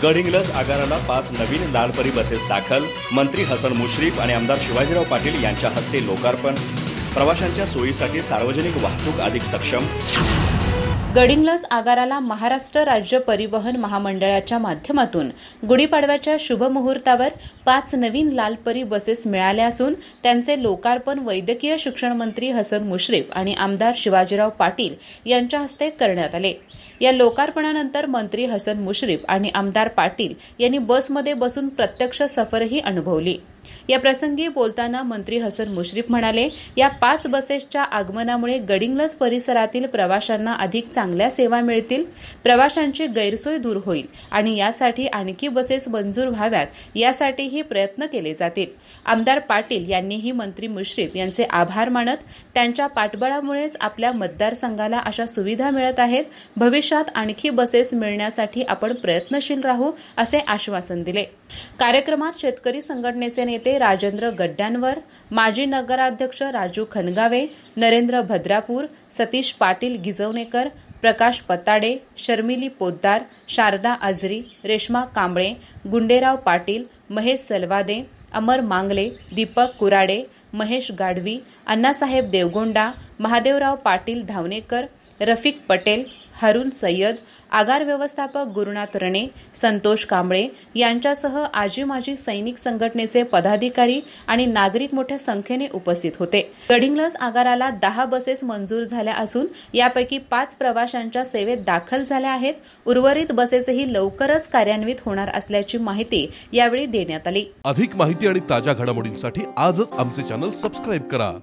गडहिंग्लज आगाराला 5 नवीन Lalpari buses दाखल. मंत्री हसन मुश्रीफ आणि आमदार शिवाजीराव पाटील यांच्या हस्ते लोकार्पण. प्रवाशांच्या सोयीसाठी सार्वजनिक वाहतूक अधिक सक्षम. गडहिंग्लज आगाराला महाराष्ट्र राज्य परिवहन महामंडळाच्या माध्यमातून गुढीपाडव्याच्या शुभमुहूर्तावर 5 नवीन लालपरी बसेस मिळाल्या असून त्यांचे लोकार्पण वैद्यकीय शिक्षण मंत्री हसन मुश्रीफ आणि आमदार शिवाजीराव पाटील यांच्या हस्ते करण्यात आले. या लोकार्पणानंतर मंत्री हसन मुश्रीफ आणि आमदार पाटील यांनी बसमध्ये बसून प्रत्यक्ष सफरही अनुभवली. या प्रसंगी बोलताना मंत्री हसन मुश्रीफ म्हणाले, या 5 बसेसच्या आगमनामुळे गडहिंग्लज परिसरातील प्रवाशांना अधिक चांगल्या सेवा मिळतील, प्रवाशांची गैरसोय दूर होईल आणि यासाठी आणखी बसेस मंजूर व्हाव्यात यासाठीही प्रयत्न केले जातील. आमदार पाटील यांनीही मंत्री मुश्रीफ यांचे आभार मानत त्यांच्या पाठबळामुळेच आपल्या मतदारसंघाला अशा सुविधा मिळत आहेत. भविष्यात आणखी बसेस मिळण्यासाठी आपण प्रयत्नशील राहू असे आश्वासन दिले. कार्यक्रमात शेतकरी संघटनेचे नेते राजेंद्र गड्ड्यांवर, माजी नगराध्यक्ष राजू खनगावे, नरेंद्र भद्रापूर, सतीश पाटील गिजवणेकर, प्रकाश पताडे, शर्मिली पोद्दार, शारदा आजरी, रेश्मा कांबळे, गुंडेराव पाटील, महेश सलवादे, अमर मांगले, दीपक कुराडे, महेश गाढवी, अण्णासाहेब देवगोंडा, महादेवराव पाटील धावणेकर, रफिक पटेल, हरून सय्यद, आगार व्यवस्थापक गुरुनाथ रणे, संतोष कांबळे यांच्यासह आजी माजी सैनिक संघटनेचे पदाधिकारी आणि नागरिक मोठ्या संख्येने उपस्थित होते. गडहिंग्लज आगाराला 10 बसेस मंजूर झाल्या असून यापैकी 5 प्रवाशांच्या सेवेत दाखल झाल्या आहेत. उर्वरित बसेसही लवकरच कार्यान्वित होणार असल्याची माहिती यावेळी देण्यात आली. अधिक माहिती आणि ताज्या घडामोडींसाठी आजच आमचे चॅनल सबस्क्राइब करा.